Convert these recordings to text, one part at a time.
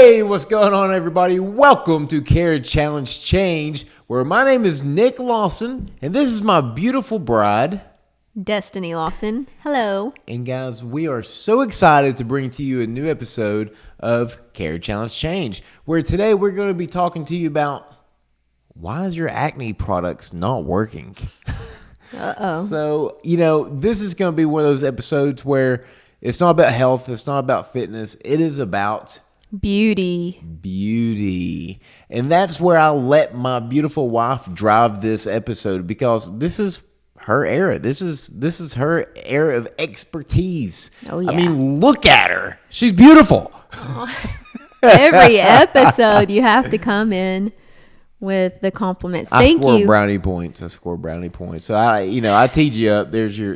Hey, what's going on, everybody? Welcome to Care Challenge Change, where my name is Nick Lawson, and this is my beautiful bride, Destiny Lawson. Hello. And guys, we are so excited to bring to you a new episode of Care Challenge Change, where today we're going to be talking to you about why is your acne products not working? Uh-oh. So, this is going to be one of those episodes where it's not about health, it's not about fitness, it is about beauty. And that's where I let my beautiful wife drive this episode, because this is her era. This is her era of expertise. Oh, yeah. I mean, look at her. She's beautiful. Every episode you have to come in with the compliments. Thank you. I score brownie points. So I teed you up. There's your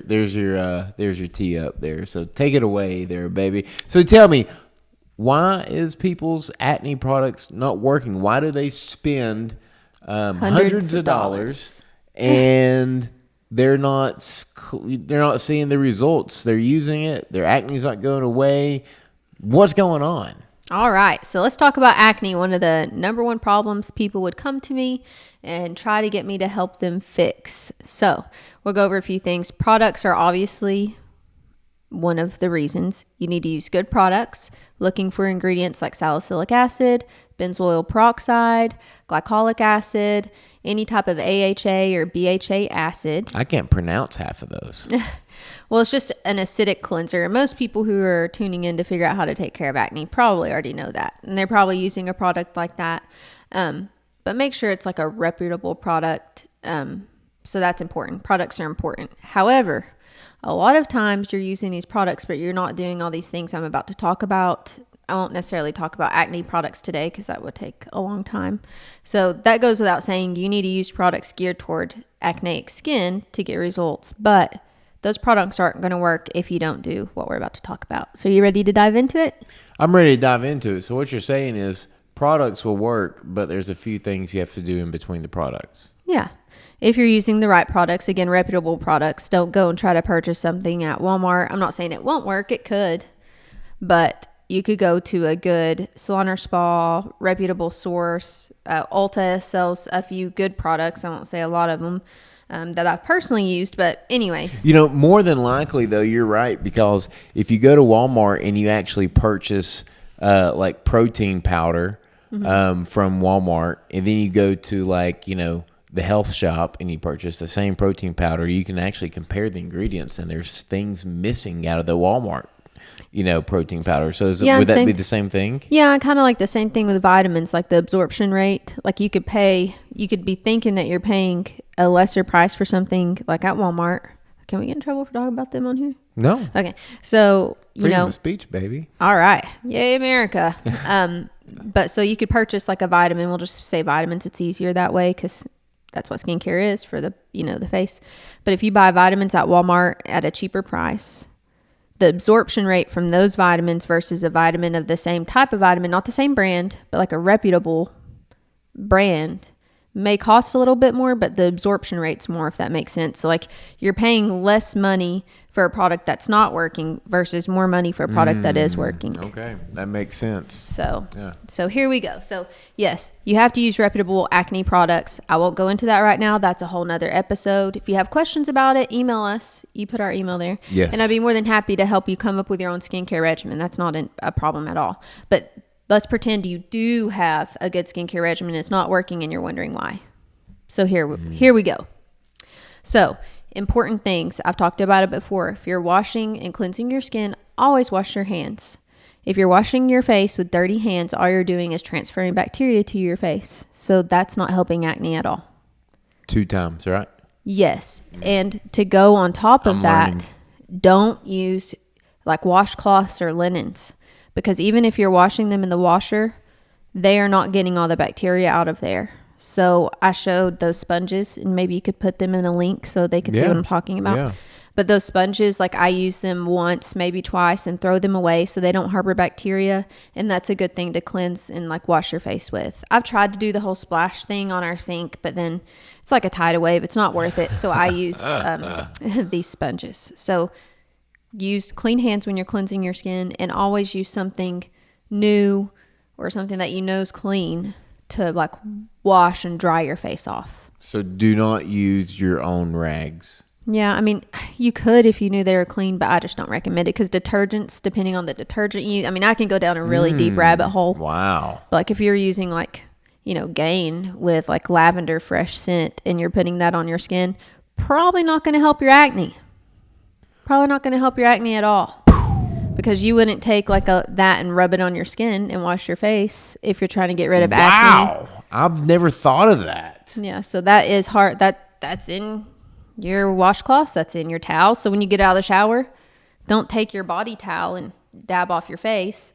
tee up there. So take it away there, baby. So tell me, why is people's acne products not working? Why do they spend hundreds of dollars and they're not seeing the results? They're using it. Their acne's not going away. What's going on? All right. So let's talk about acne. One of the number one problems people would come to me and try to get me to help them fix. So we'll go over a few things. Products are obviously one of the reasons. You need to use good products, looking for ingredients like salicylic acid, benzoyl peroxide, glycolic acid, any type of AHA or BHA acid. I can't pronounce half of those. Well, it's just an acidic cleanser. Most people who are tuning in to figure out how to take care of acne probably already know that. And they're probably using a product like that. But make sure it's like a reputable product. So that's important. Products are important. However, a lot of times you're using these products, but you're not doing all these things I'm about to talk about. I won't necessarily talk about acne products today because that would take a long time. So that goes without saying. You need to use products geared toward acneic skin to get results. But those products aren't going to work if you don't do what we're about to talk about. So you ready to dive into it? I'm ready to dive into it. So what you're saying is products will work, but there's a few things you have to do in between the products. Yeah. If you're using the right products, again, reputable products, don't go and try to purchase something at Walmart. I'm not saying it won't work. It could. But you could go to a good salon or spa, reputable source. Ulta sells a few good products. I won't say a lot of them that I've personally used. But anyways. More than likely, though, you're right. Because if you go to Walmart and you actually purchase like protein powder from Walmart, and then you go to the health shop and you purchase the same protein powder, you can actually compare the ingredients, and there's things missing out of the Walmart, protein powder. So would that be the same thing? Yeah, kind of like the same thing with vitamins, like the absorption rate. Like you could be thinking that you're paying a lesser price for something like at Walmart. Can we get in trouble for talking about them on here? No. Okay. So, Freedom of speech, baby. All right. Yay, America. But so you could purchase like a vitamin. We'll just say vitamins. It's easier that way because that's what skincare is for the face. But if you buy vitamins at Walmart at a cheaper price, the absorption rate from those vitamins versus a vitamin of the same type of vitamin, not the same brand, but like a reputable brand, may cost a little bit more, but the absorption rate's more, if that makes sense. So like you're paying less money for a product that's not working versus more money for a product that is working. Okay, that makes sense. So here we go. So yes, you have to use reputable acne products. I won't go into that right now. That's a whole nother episode. If you have questions about it, email us. You put our email there. Yes. And I'd be more than happy to help you come up with your own skincare regimen. That's not a problem at all. But let's pretend you do have a good skincare regimen. It's not working and you're wondering why. So here we go. So important things. I've talked about it before. If you're washing and cleansing your skin, always wash your hands. If you're washing your face with dirty hands, all you're doing is transferring bacteria to your face. So that's not helping acne at all. 2 times, right? Yes. And to go on top of that, don't use like washcloths or linens. Because even if you're washing them in the washer, they are not getting all the bacteria out of there. So I showed those sponges, and maybe you could put them in a link so they could see what I'm talking about. Yeah. But those sponges, like I use them once, maybe twice, and throw them away so they don't harbor bacteria. And that's a good thing to cleanse and like wash your face with. I've tried to do the whole splash thing on our sink, but then it's like a tidal wave. It's not worth it. So I use these sponges. So use clean hands when you're cleansing your skin, and always use something new, or something that you know is clean to like wash and dry your face off. So do not use your own rags. Yeah, I mean, you could if you knew they were clean, but I just don't recommend it because detergents, depending on the detergent you, I mean, I can go down a really deep rabbit hole. Wow. But like if you're using like, you know, Gain with like lavender fresh scent and you're putting that on your skin, probably not going to help your acne. Probably not going to help your acne at all. Because you wouldn't take like that and rub it on your skin and wash your face if you're trying to get rid of acne. Wow. I've never thought of that. Yeah, so that is hard. That's in your washcloths, that's in your towels. So when you get out of the shower, don't take your body towel and dab off your face.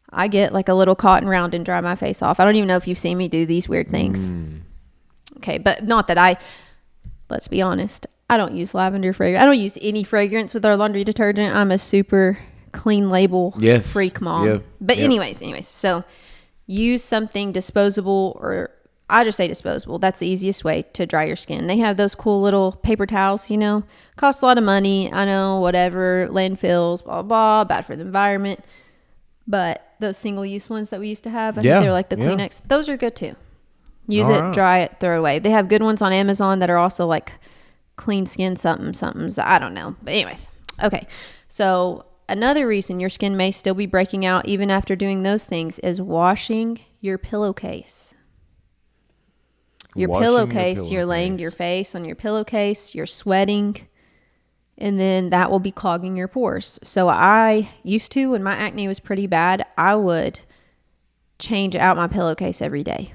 I get like a little cotton round and dry my face off. I don't even know if you've seen me do these weird things. Okay, but not that let's be honest, I don't use lavender fragrance. I don't use any fragrance with our laundry detergent. I'm a super clean label freak mom. Yeah. But anyways, so use something disposable, or I just say disposable. That's the easiest way to dry your skin. They have those cool little paper towels, you know, cost a lot of money. I know, whatever, landfills, blah, blah, bad for the environment. But those single-use ones that we used to have, I think they're like the Kleenex. Those are good too. Use it, dry it, throw it away. They have good ones on Amazon that are also like clean skin somethings. I don't know. But anyways, okay. So another reason your skin may still be breaking out even after doing those things is washing your pillowcase. Your pillowcase, you're laying your face on your pillowcase, you're sweating, and then that will be clogging your pores. So I used to, when my acne was pretty bad, I would change out my pillowcase every day.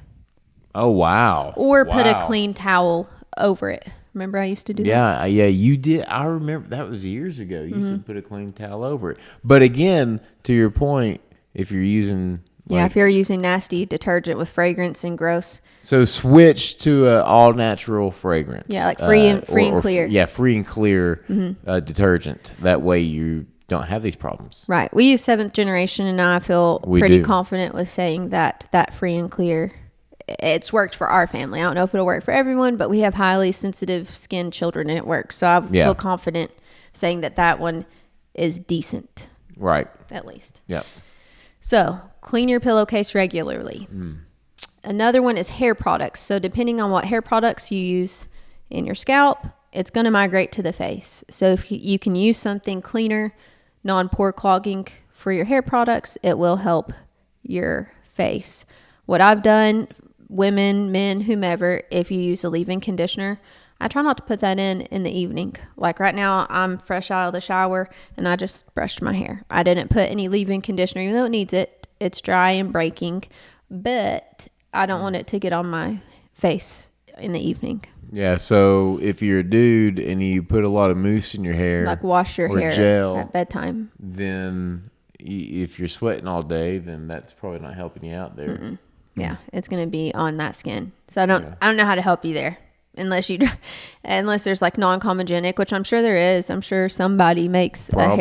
Oh, wow. Or put a clean towel over it. Remember I used to do that? Yeah, you did. I remember that was years ago. You used to put a clean towel over it. But again, to your point, if you're using... if you're using nasty detergent with fragrance and gross. So switch to an all natural fragrance. Yeah, like free and clear. Free and clear detergent. That way you don't have these problems. Right. We use 7th generation, and I feel pretty confident with saying that free and clear, it's worked for our family. I don't know if it'll work for everyone, but we have highly sensitive skinned children and it works. So I feel confident saying that one is decent. Right. At least. Yep. So clean your pillowcase regularly. Another one is hair products. So depending on what hair products you use in your scalp, it's going to migrate to the face. So if you can use something cleaner, non-pore clogging for your hair products, it will help your face. What I've done, women, men, whomever, if you use a leave-in conditioner, I try not to put that in the evening. Like right now, I'm fresh out of the shower and I just brushed my hair. I didn't put any leave-in conditioner, even though it needs it. It's dry and breaking, but I don't want it to get on my face in the evening. Yeah, so if you're a dude and you put a lot of mousse in your hair, like wash your hair gel at bedtime, then if you're sweating all day, then that's probably not helping you out there. Yeah, it's going to be on that skin. So I don't know how to help you there. Unless there's like non-comedogenic, which I'm sure there is. I'm sure somebody makes a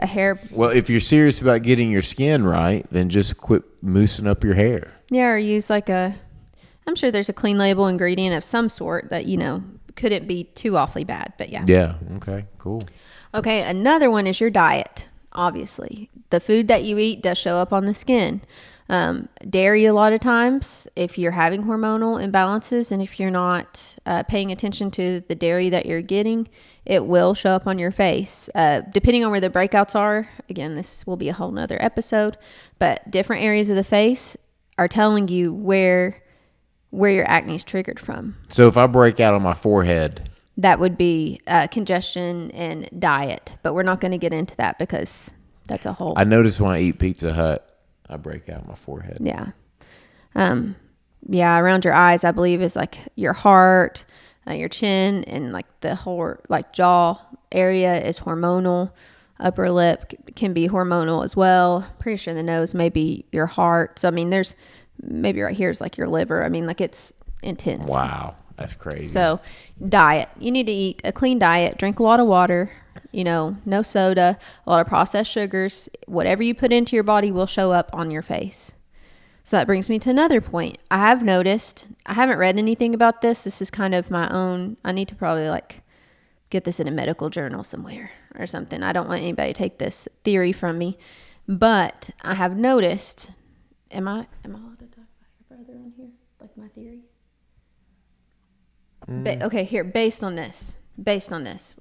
hair. Well, if you're serious about getting your skin right, then just quit moosing up your hair. Yeah, or use I'm sure there's a clean label ingredient of some sort that, couldn't be too awfully bad, but yeah. Yeah. Okay, cool. Okay. Another one is your diet. Obviously the food that you eat does show up on the skin. Dairy, a lot of times, if you're having hormonal imbalances and if you're not paying attention to the dairy that you're getting, it will show up on your face. Depending on where the breakouts are, again, this will be a whole nother episode, but different areas of the face are telling you where your acne is triggered from. So if I break out on my forehead, that would be congestion and diet, but we're not going to get into that because that's a whole... I notice when I eat Pizza Hut, I break out my forehead. Yeah. Around your eyes, I believe, is like your heart, your chin, and like the whole jaw area is hormonal. Upper lip can be hormonal as well. Pretty sure the nose may be your heart. So, I mean, there's maybe right here is like your liver. I mean, like it's intense. Wow. That's crazy. So diet, you need to eat a clean diet, drink a lot of water, no soda, a lot of processed sugars. Whatever you put into your body will show up on your face. So that brings me to another point. I have noticed, I haven't read anything about this. This is kind of my own, I need to probably get this in a medical journal somewhere or something. I don't want anybody to take this theory from me, but I have noticed Am I allowed to talk about your brother on here? Like my theory? Okay, here, based on this,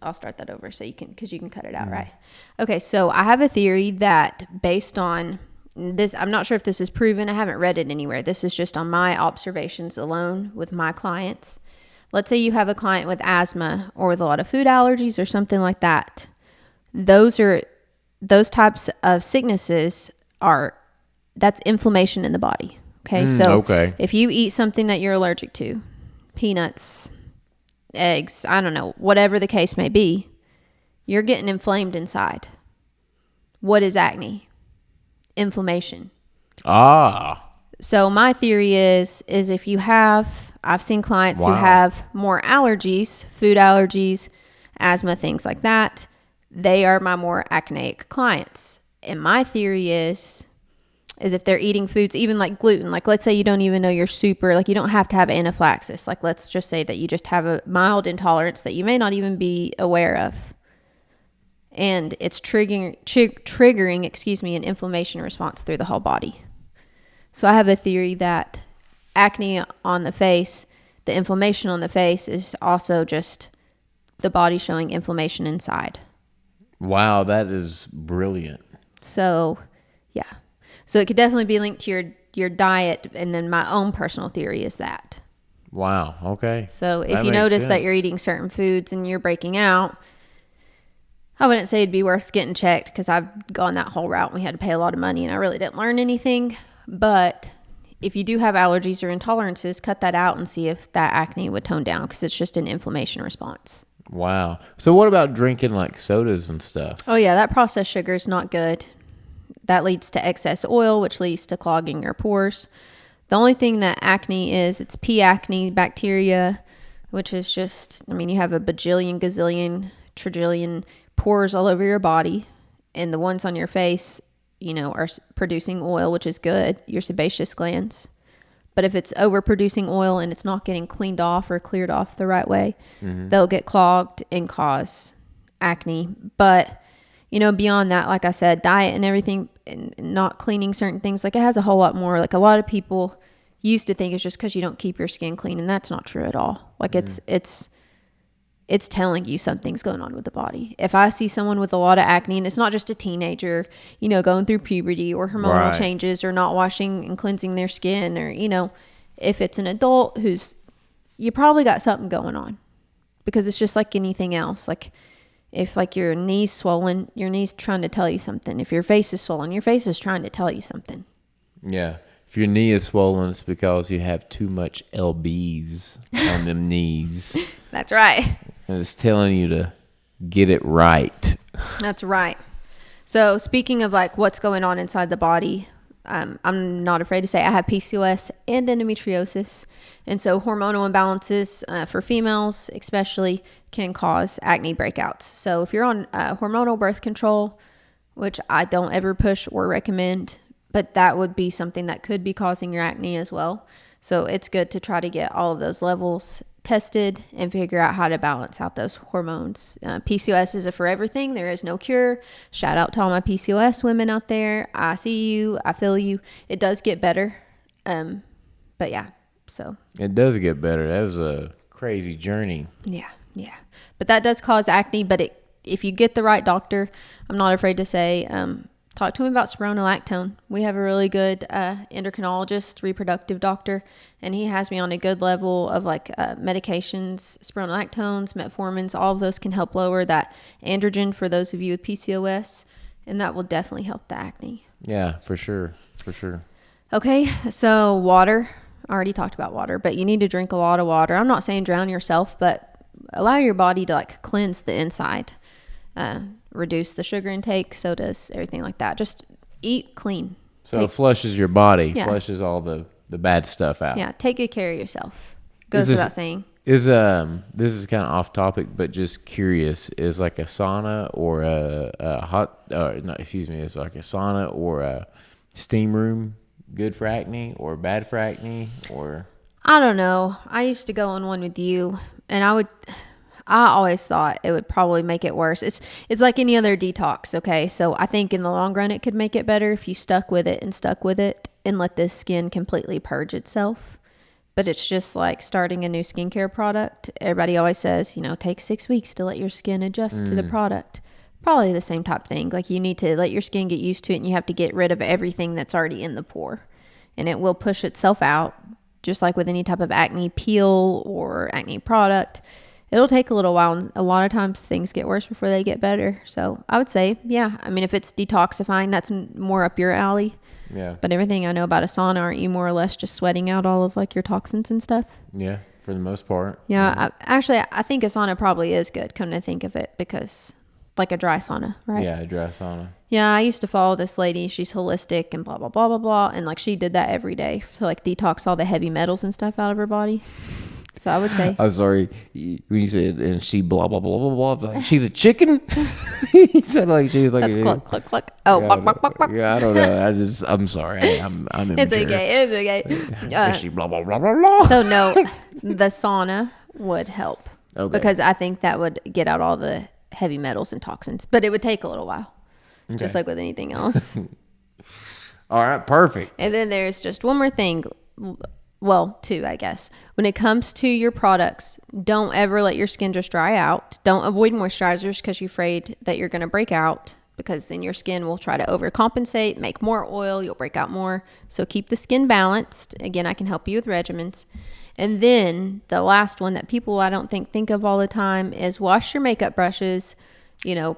I'll start that over so you can, because you can cut it out, right? Okay, so I have a theory that based on this, I'm not sure if this is proven. I haven't read it anywhere. This is just on my observations alone with my clients. Let's say you have a client with asthma or with a lot of food allergies or something like that. Those types of sicknesses that's inflammation in the body. Okay, so if you eat something that you're allergic to, peanuts, eggs, I don't know, whatever the case may be, you're getting inflamed inside. What is acne? Inflammation. So my theory is if you have, I've seen clients who have more allergies, food allergies, asthma, things like that. They are my more acneic clients. And my theory is if they're eating foods, even like gluten, like let's say you don't even know you're super, like you don't have to have anaphylaxis. Like let's just say that you just have a mild intolerance that you may not even be aware of. And it's triggering, an inflammation response through the whole body. So I have a theory that acne on the face, the inflammation on the face is also just the body showing inflammation inside. Wow, that is brilliant. So, yeah. So it could definitely be linked to your diet, and then my own personal theory is that. Wow, okay. So if you notice that you're eating certain foods and you're breaking out, I wouldn't say it'd be worth getting checked because I've gone that whole route and we had to pay a lot of money and I really didn't learn anything. But if you do have allergies or intolerances, cut that out and see if that acne would tone down because it's just an inflammation response. Wow. So what about drinking like sodas and stuff? Oh yeah, that processed sugar is not good. That leads to excess oil, which leads to clogging your pores. The only thing that acne is, it's P. acne bacteria, which is just, you have a bajillion, gazillion, trillion pores all over your body. And the ones on your face, are producing oil, which is good, your sebaceous glands. But if it's overproducing oil and it's not getting cleaned off or cleared off the right way, they'll get clogged and cause acne. But beyond that, like I said, diet and everything, and not cleaning certain things, like it has a whole lot more. Like a lot of people used to think it's just because you don't keep your skin clean, and that's not true at all. Like it's telling you something's going on with the body. If I see someone with a lot of acne, and it's not just a teenager, going through puberty or hormonal changes or not washing and cleansing their skin, or, if it's an adult you probably got something going on, because it's just like anything else. Like if your knee's swollen, your knee's trying to tell you something. If your face is swollen, your face is trying to tell you something. Yeah. If your knee is swollen, it's because you have too much LBs on them knees. That's right. And it's telling you to get it right. That's right. So speaking of like what's going on inside the body, I'm not afraid to say I have PCOS and endometriosis. And so hormonal imbalances for females especially can cause acne breakouts. So if you're on hormonal birth control, which I don't ever push or recommend, but that would be something that could be causing your acne as well. So it's good to try to get all of those levels tested and figure out how to balance out those hormones. PCOS is a forever thing. There is no cure. Shout out to all my PCOS women out there. I see you. I feel you. It does get better. But yeah, so. It does get better. That was a crazy journey. Yeah. But that does cause acne. But if you get the right doctor, I'm not afraid to say, talk to him about spironolactone. We have a really good endocrinologist, reproductive doctor, and he has me on a good level of medications, spironolactones, metformins. All of those can help lower that androgen for those of you with PCOS, and that will definitely help the acne. Yeah, for sure. Okay, so water. I already talked about water, but you need to drink a lot of water. I'm not saying drown yourself, but allow your body to cleanse the inside. Reduce the sugar intake, sodas, everything like that. Just eat clean. So it flushes your body, flushes all the bad stuff out. Yeah, take good care of yourself. Goes without saying. This is kind of off topic, but just curious. Is like a sauna or a is like a sauna or a steam room good for acne or bad for acne? Or I don't know. I used to go on one with you, and I always thought it would probably make it worse. It's like any other detox, okay? So I think in the long run it could make it better if you stuck with it. and let the skin completely purge itself. But it's just like starting a new skincare product. Everybody always says, take 6 weeks to let your skin adjust to the product. Probably the same type thing. Like you need to let your skin get used to it, and you have to get rid of everything that's already in the pore. And it will push itself out, just like with any type of acne peel or acne product. It'll take a little while, and a lot of times things get worse before they get better. So I would say, yeah, I mean, if it's detoxifying, that's more up your alley. Yeah. But everything I know about a sauna, aren't you more or less just sweating out all of like your toxins and stuff? Yeah, for the most part. Yeah. I think a sauna probably is good, come to think of it, because like a dry sauna, right? Yeah, a dry sauna. Yeah, I used to follow this lady. She's holistic and blah, blah, blah, blah, blah. And like she did that every day to like detox all the heavy metals and stuff out of her body. So I would say. I'm sorry. When you said, and she blah, blah, blah, blah, blah. Like, she's a chicken? He said like she was like. That's cluck, cluck, cluck. Oh, yeah, buck, buck, buck, buck. Yeah, I don't know. I'm sorry. I'm immature. It's okay. Is she blah, blah, blah, blah, blah? So no, the sauna would help. Okay. Because I think that would get out all the heavy metals and toxins. But it would take a little while. Okay. Just like with anything else. All right, perfect. And then there's just one more thing. Well, two, I guess. When it comes to your products, don't ever let your skin just dry out. Don't avoid moisturizers because you're afraid that you're going to break out, because then your skin will try to overcompensate, make more oil, you'll break out more. So keep the skin balanced. Again, I can help you with regimens. And then the last one that people I don't think of all the time is wash your makeup brushes.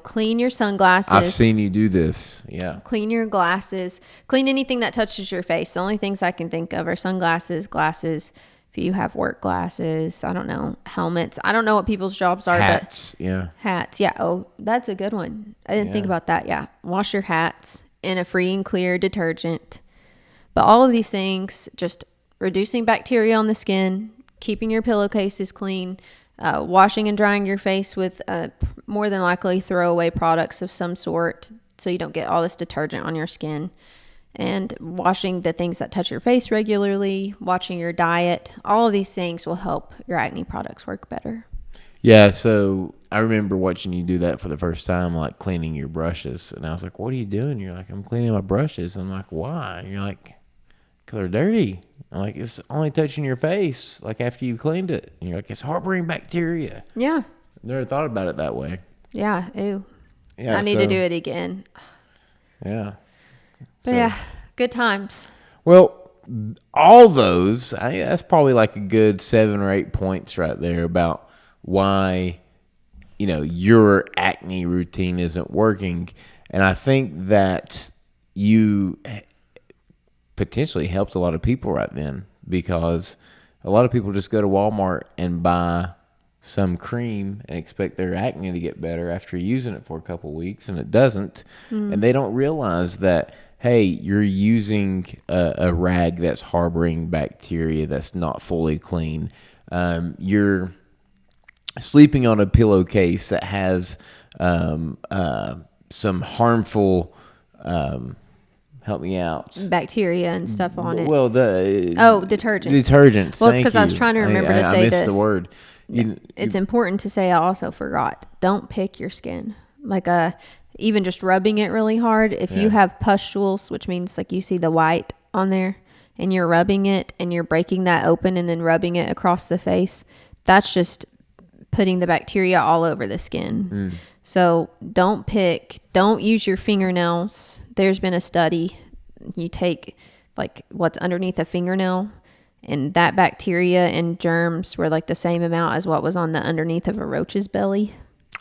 Clean your sunglasses. I've seen you do this. Yeah. Clean your glasses. Clean anything that touches your face. The only things I can think of are sunglasses, glasses. If you have work glasses, I don't know, helmets. I don't know what people's jobs are. Hats. But yeah. Hats. Yeah. Oh, that's a good one. I didn't think about that. Yeah. Wash your hats in a free and clear detergent. But all of these things, just reducing bacteria on the skin, keeping your pillowcases clean, washing and drying your face with more than likely throwaway products of some sort so you don't get all this detergent on your skin, and washing the things that touch your face regularly, watching your diet. All of these things will help your acne products work better. Yeah, so I remember watching you do that for the first time, like cleaning your brushes. And I was like, what are you doing? You're like, I'm cleaning my brushes. I'm like, why? And you're like, because they're dirty. I'm like, it's only touching your face, like after you cleaned it. And you're like, it's harboring bacteria. Yeah. Never thought about it that way. Yeah. Ew. Yeah, I need to do it again. Yeah. But yeah, good times. Well, all those, that's probably like a good 7 or 8 points right there about why, your acne routine isn't working. And I think that you potentially helped a lot of people right then, because a lot of people just go to Walmart and buy some cream and expect their acne to get better after using it for a couple weeks, and it doesn't. And they don't realize that, hey, you're using a rag that's harboring bacteria that's not fully clean. You're sleeping on a pillowcase that has some harmful help me out. Bacteria and stuff on it. Well, detergents. Detergents. Well, it's because I was trying to remember to say I missed this. the word. It's important to say. I also forgot. Don't pick your skin. Like even just rubbing it really hard. If you have pustules, which means like you see the white on there, and you're rubbing it and you're breaking that open and then rubbing it across the face, that's just putting the bacteria all over the skin. So don't use your fingernails. There's been a study. You take like what's underneath a fingernail, and that bacteria and germs were like the same amount as what was on the underneath of a roach's belly.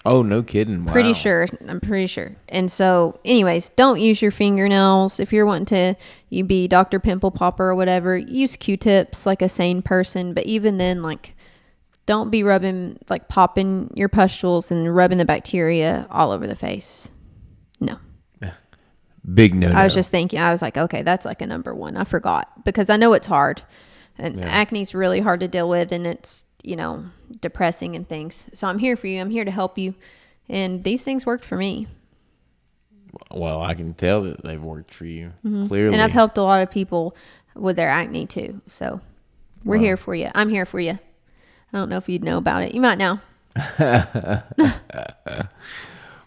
Oh, no kidding. Wow. I'm pretty sure. And so anyways, don't use your fingernails. If you're wanting to you be Dr. Pimple Popper or whatever, use Q-tips like a sane person. But even then, like, don't be popping your pustules and rubbing the bacteria all over the face. No. Big no. I was just thinking, I was like, okay, that's like a number one. I forgot, because I know it's hard. And acne's really hard to deal with, and it's, depressing and things. So I'm here for you. I'm here to help you. And these things worked for me. Well, I can tell that they've worked for you, clearly. And I've helped a lot of people with their acne too. So we're here for you. I'm here for you. I don't know if you'd know about it. You might now.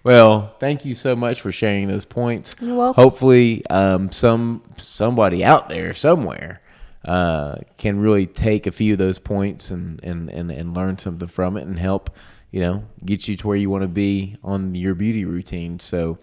Well, thank you so much for sharing those points. You're welcome. Hopefully, somebody out there somewhere can really take a few of those points and learn something from it and help, get you to where you want to be on your beauty routine. So,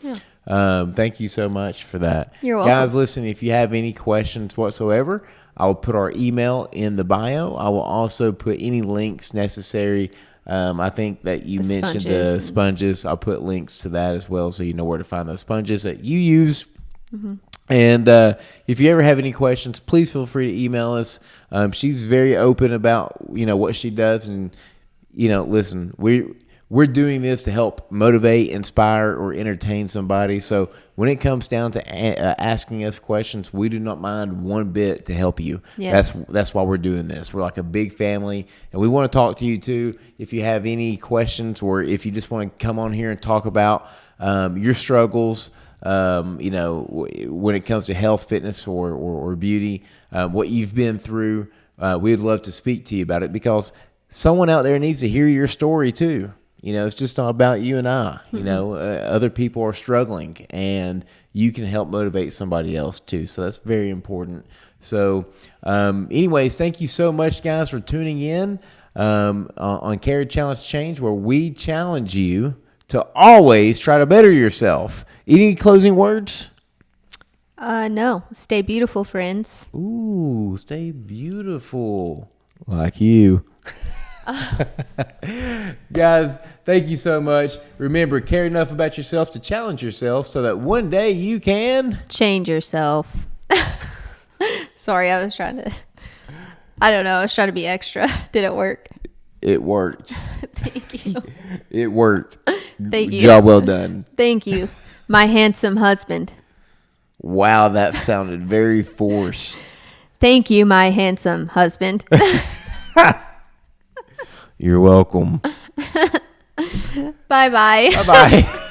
thank you so much for that. You're welcome. Guys, listen, if you have any questions whatsoever, I will put our email in the bio. I will also put any links necessary. I think that you mentioned the sponges. I'll put links to that as well so you know where to find those sponges that you use. Mm-hmm. And if you ever have any questions, please feel free to email us. She's very open about, what she does. And, listen, we're doing this to help motivate, inspire, or entertain somebody. So when it comes down to asking us questions, we do not mind one bit to help you. Yes. That's why we're doing this. We're like a big family, and we want to talk to you too. If you have any questions, or if you just want to come on here and talk about your struggles, when it comes to health, fitness, or beauty, what you've been through, we'd love to speak to you about it, because someone out there needs to hear your story too. It's just not about you and I. Other people are struggling, and you can help motivate somebody else too. So that's very important. So, anyways, thank you so much, guys, for tuning in on Carry Challenge Change, where we challenge you to always try to better yourself. Any closing words? No. Stay beautiful, friends. Ooh, stay beautiful. Like you. Guys, thank you so much. Remember, care enough about yourself to challenge yourself so that one day you can change yourself. Sorry, I was trying to be extra. Did it work? It worked. Thank you. It worked. Thank you. Job well done. Thank you. My handsome husband. Wow, that sounded very forced. Thank you, my handsome husband. You're welcome. Bye-bye. Bye-bye.